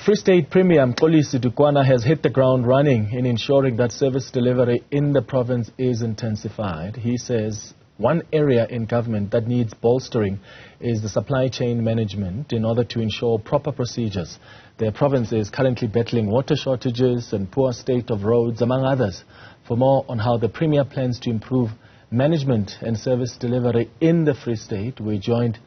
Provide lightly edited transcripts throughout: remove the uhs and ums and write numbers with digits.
Free State Premier Mxolisi Dukwana has hit the ground running in ensuring that service delivery in the province is intensified. He says one area in government that needs bolstering is the supply chain management in order to ensure proper procedures. The province is currently battling water shortages and poor state of roads, among others. For more on how the Premier plans to improve management and service delivery in the Free State, we're joined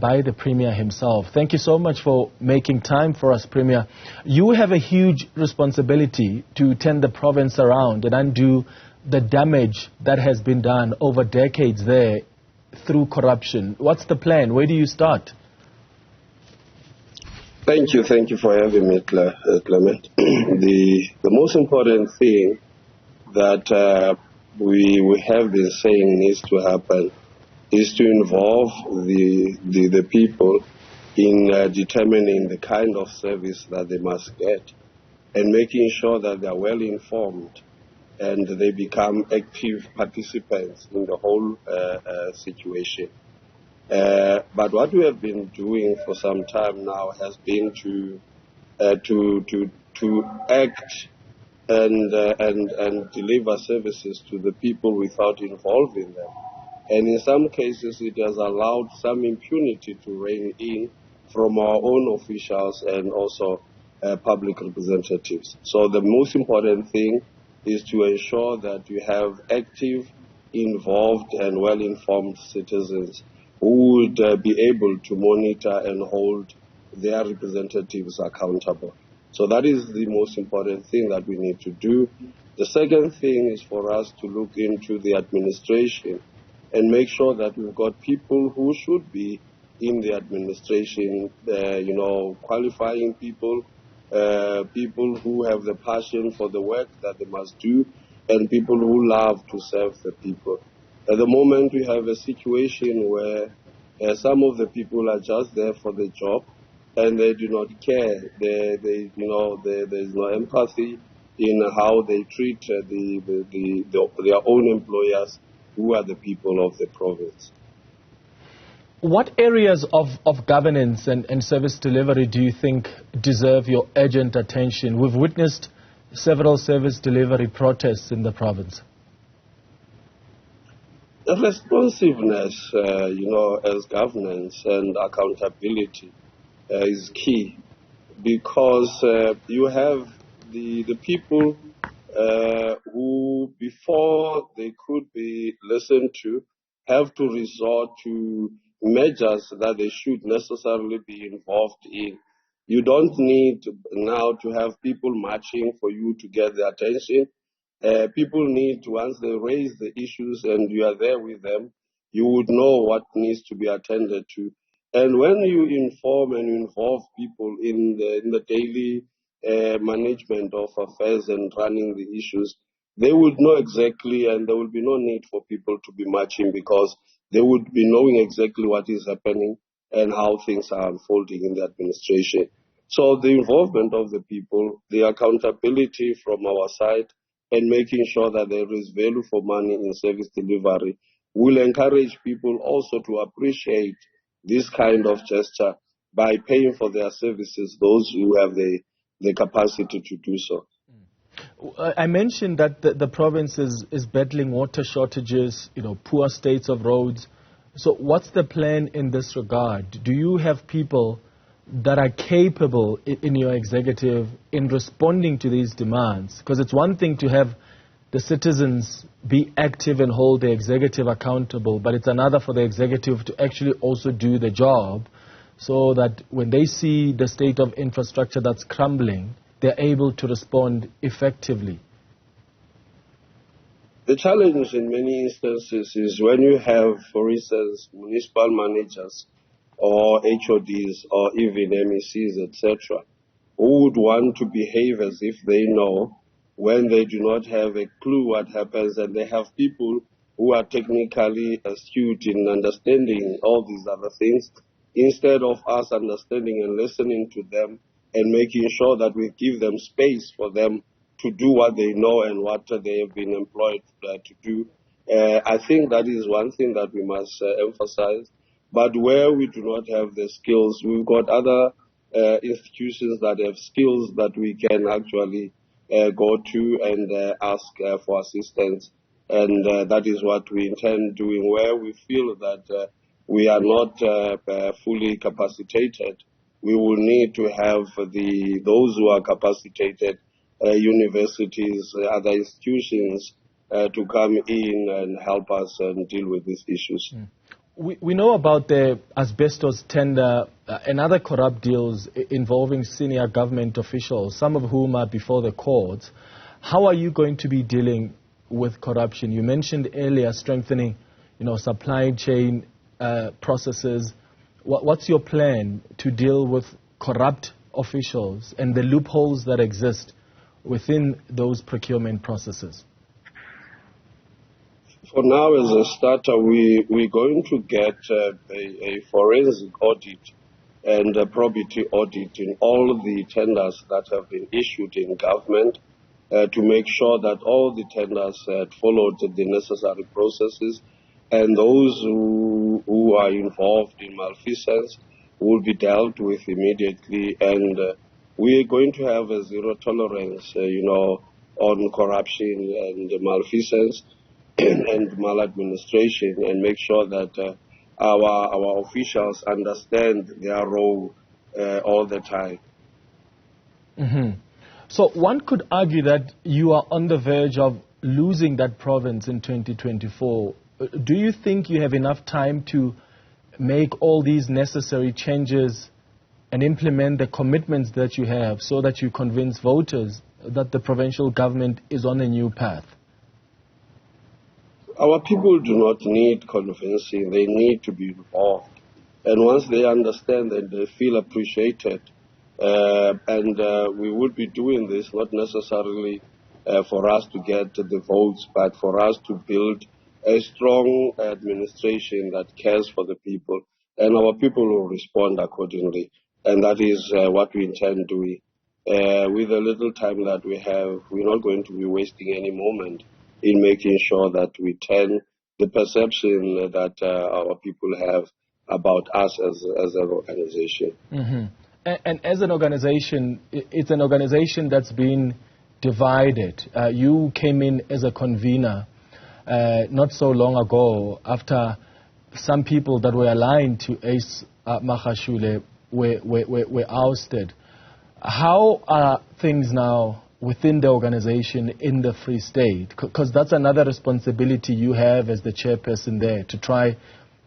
by the Premier himself. Thank you so much for making time for us, Premier. You have a huge responsibility to turn the province around and undo the damage that has been done over decades there through corruption. What's the plan? Where do you start? Thank you for having me, Clement. The most important thing that we have been saying needs to happen is to involve the people in determining the kind of service that they must get and making sure that they are well informed and they become active participants in the whole situation. But what we have been doing for some time now has been to act and deliver services to the people without involving them. And in some cases, it has allowed some impunity to reign in from our own officials and also public representatives. So the most important thing is to ensure that you have active, involved and well-informed citizens who would be able to monitor and hold their representatives accountable. So that is the most important thing that we need to do. The second thing is for us to look into the administration and make sure that we've got people who should be in the administration, qualifying people, people who have the passion for the work that they must do, and people who love to serve the people. At the moment, we have a situation where some of the people are just there for the job, and they do not care. There's no empathy in how they treat their own employers, who are the people of the province. What areas of governance and service delivery do you think deserve your urgent attention? We've witnessed several service delivery protests in the province. The responsiveness, as governance and accountability is key, because you have the people who, before they could be listened to, have to resort to measures that they should necessarily be involved in. You don't need now to have people marching for you to get their attention. People need to, once they raise the issues and you are there with them, you would know what needs to be attended to. And when you inform and involve people in the daily management of affairs and running the issues, they would know exactly, and there will be no need for people to be marching, because they would be knowing exactly what is happening and how things are unfolding in the administration. So the involvement of the people, the accountability from our side, and making sure that there is value for money in service delivery will encourage people also to appreciate this kind of gesture by paying for their services, those who have the capacity to do so. I mentioned that the province is battling water shortages, poor states of roads. So what's the plan in this regard? Do you have people that are capable in your executive in responding to these demands? Because it's one thing to have the citizens be active and hold the executive accountable, but it's another for the executive to actually also do the job, so that when they see the state of infrastructure that's crumbling, they're able to respond effectively. The challenge in many instances is when you have, for instance, municipal managers or HODs or even MECs, etc., who would want to behave as if they know when they do not have a clue what happens, and they have people who are technically astute in understanding all these other things, instead of us understanding and listening to them and making sure that we give them space for them to do what they know and what they have been employed to do. I think that is one thing that we must emphasize. But where we do not have the skills, we've got other institutions that have skills that we can actually go to and ask for assistance. And that is what we intend doing where we feel that we are not fully capacitated. We will need to have those who are capacitated, universities, other institutions, to come in and help us and deal with these issues. We know about the asbestos tender and other corrupt deals involving senior government officials, some of whom are before the courts. How are you going to be dealing with corruption? You mentioned earlier strengthening, supply chain processes. What's your plan to deal with corrupt officials and the loopholes that exist within those procurement processes? For now, as a starter, we're going to get a forensic audit and a probity audit in all the tenders that have been issued in government to make sure that all the tenders had followed the necessary processes, and those who are involved in malfeasance will be dealt with immediately. And we are going to have a zero tolerance, on corruption and malfeasance and maladministration, and make sure that our officials understand their role all the time. So one could argue that you are on the verge of losing that province in 2024. Do you think you have enough time to make all these necessary changes and implement the commitments that you have so that you convince voters that the provincial government is on a new path? Our people do not need convincing, they need to be involved. And once they understand and they feel appreciated, we would be doing this not necessarily for us to get the votes, but for us to build a strong administration that cares for the people, and our people will respond accordingly. And that is what we intend doing. With the little time that we have, we're not going to be wasting any moment in making sure that we turn the perception that our people have about us as an organization. And as an organization, it's an organization that's been divided. You came in as a convener not so long ago after some people that were aligned to Ace Magashule were ousted. How are things now within the organization in the Free State? Because that's another responsibility you have as the chairperson there, to try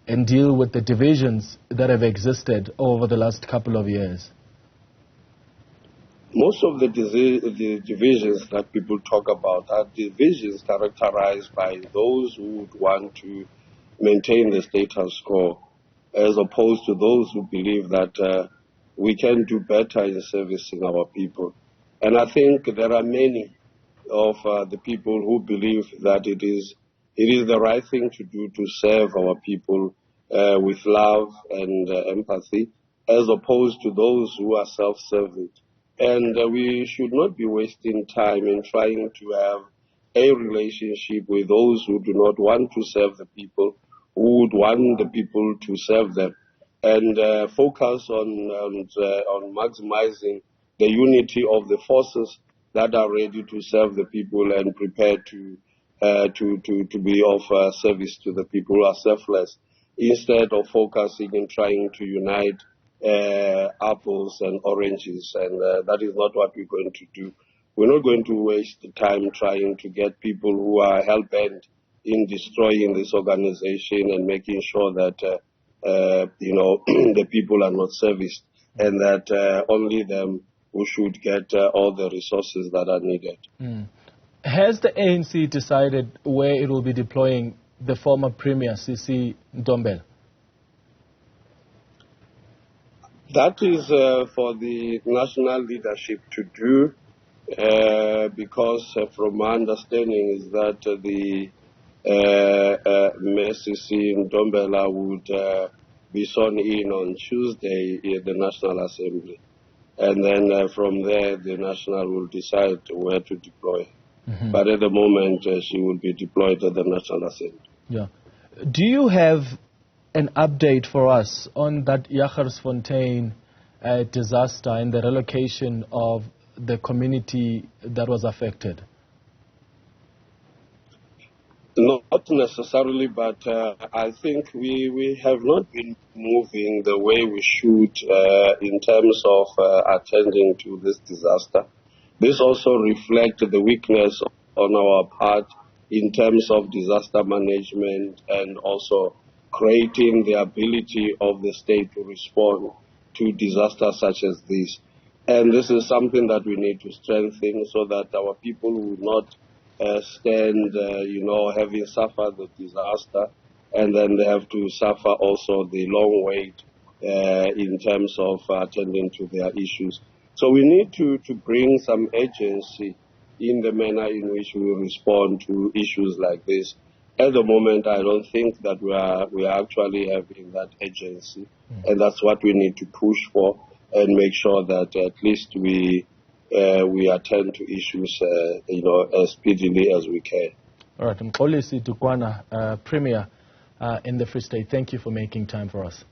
and deal with the divisions that have existed over the last couple of years. Most of the divisions that people talk about are divisions characterized by those who would want to maintain the status quo, as opposed to those who believe that we can do better in servicing our people. And I think there are many of the people who believe that it is the right thing to do to serve our people with love and empathy, as opposed to those who are self-serving. And we should not be wasting time in trying to have a relationship with those who do not want to serve the people, who would want the people to serve them, and focus on maximizing the unity of the forces that are ready to serve the people and prepared to be of service to the people who are selfless, instead of focusing in trying to unite apples and oranges. And that is not what we're going to do. We're not going to waste the time trying to get people who are hell-bent in destroying this organization and making sure that the people are not serviced, and that only them who should get all the resources that are needed. Has the ANC decided where it will be deploying the former Premier Mxolisi Dukwana? That is for the national leadership to do, because from my understanding is that the Mxolisi Dukwana would be sworn in on Tuesday at the National Assembly. And then from there, the National will decide where to deploy. But at the moment, she will be deployed at the National Assembly. Yeah. Do you have an update for us on that Jagersfontein disaster and the relocation of the community that was affected? Not necessarily, but I think we have not been moving the way we should in terms of attending to this disaster. This also reflects the weakness on our part in terms of disaster management and also creating the ability of the state to respond to disasters such as this. And this is something that we need to strengthen so that our people will not stand, having suffered the disaster, and then they have to suffer also the long wait in terms of attending to their issues. So we need to bring some agency in the manner in which we respond to issues like this. At the moment, I don't think that we are actually having that agency, and that's what we need to push for and make sure that at least we attend to issues, as speedily as we can. All right, Mxolisi Dukwana, Premier in the Free State, thank you for making time for us.